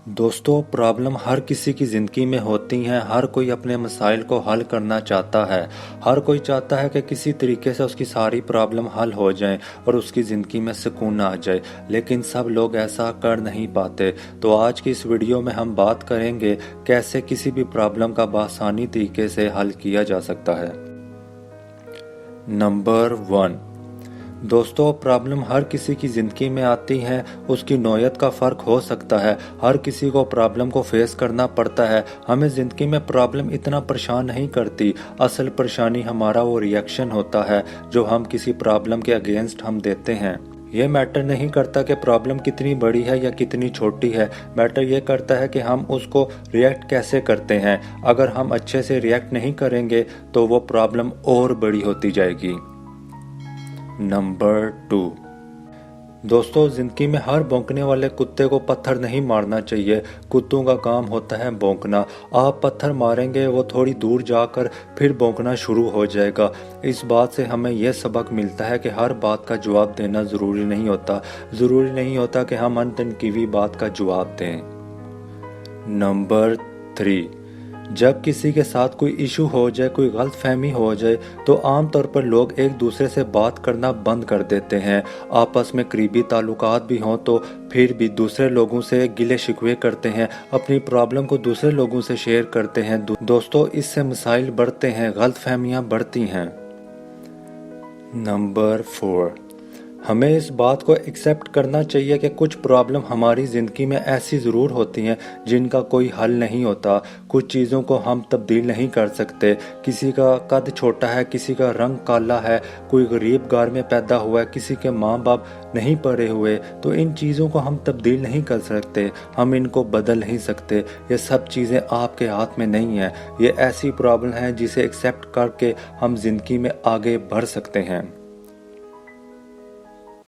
दोस्तों, प्रॉब्लम हर किसी की ज़िंदगी में होती हैं। हर कोई अपने मसाइल को हल करना चाहता है। हर कोई चाहता है कि किसी तरीके से उसकी सारी प्रॉब्लम हल हो जाएं और उसकी ज़िंदगी में सुकून आ जाए, लेकिन सब लोग ऐसा कर नहीं पाते। तो आज की इस वीडियो में हम बात करेंगे कैसे किसी भी प्रॉब्लम का बआसानी तरीके से हल किया जा सकता है। नंबर 1, दोस्तों, प्रॉब्लम हर किसी की ज़िंदगी में आती हैं। उसकी नौयत का फ़र्क हो सकता है। हर किसी को प्रॉब्लम को फेस करना पड़ता है। हमें ज़िंदगी में प्रॉब्लम इतना परेशान नहीं करती। असल परेशानी हमारा वो रिएक्शन होता है जो हम किसी प्रॉब्लम के अगेंस्ट हम देते हैं। ये मैटर नहीं करता कि प्रॉब्लम कितनी बड़ी है या कितनी छोटी है। मैटर ये करता है कि हम उसको रिएक्ट कैसे करते हैं। अगर हम अच्छे से रिएक्ट नहीं करेंगे तो वो प्रॉब्लम और बड़ी होती जाएगी। नंबर 2, दोस्तों, ज़िंदगी में हर भौंकने वाले कुत्ते को पत्थर नहीं मारना चाहिए। कुत्तों का काम होता है भौंकना। आप पत्थर मारेंगे, वो थोड़ी दूर जाकर फिर भौंकना शुरू हो जाएगा। इस बात से हमें यह सबक मिलता है कि हर बात का जवाब देना ज़रूरी नहीं होता। ज़रूरी नहीं होता कि हम अनतनकीवी बात का जवाब दें। नंबर 3, जब किसी के साथ कोई इशू हो जाए, कोई गलत फहमी हो जाए, तो आमतौर पर लोग एक दूसरे से बात करना बंद कर देते हैं। आपस में करीबी ताल्लुकात भी हों तो फिर भी दूसरे लोगों से गिले शिकवे करते हैं, अपनी प्रॉब्लम को दूसरे लोगों से शेयर करते हैं। दोस्तों, इससे मसाइल बढ़ते हैं, गलत फहमियाँ बढ़ती हैं। नंबर 4, हमें इस बात को एक्सेप्ट करना चाहिए कि कुछ प्रॉब्लम हमारी ज़िंदगी में ऐसी ज़रूर होती हैं जिनका कोई हल नहीं होता। कुछ चीज़ों को हम तब्दील नहीं कर सकते। किसी का कद छोटा है, किसी का रंग काला है, कोई गरीब घर में पैदा हुआ है, किसी के माँ बाप नहीं पढ़े हुए, तो इन चीज़ों को हम तब्दील नहीं कर सकते। हम इनको बदल नहीं सकते। ये सब चीज़ें आपके हाथ में नहीं हैं। ये ऐसी प्रॉब्लम है जिसे एक्सेप्ट करके हम ज़िंदगी में आगे बढ़ सकते हैं।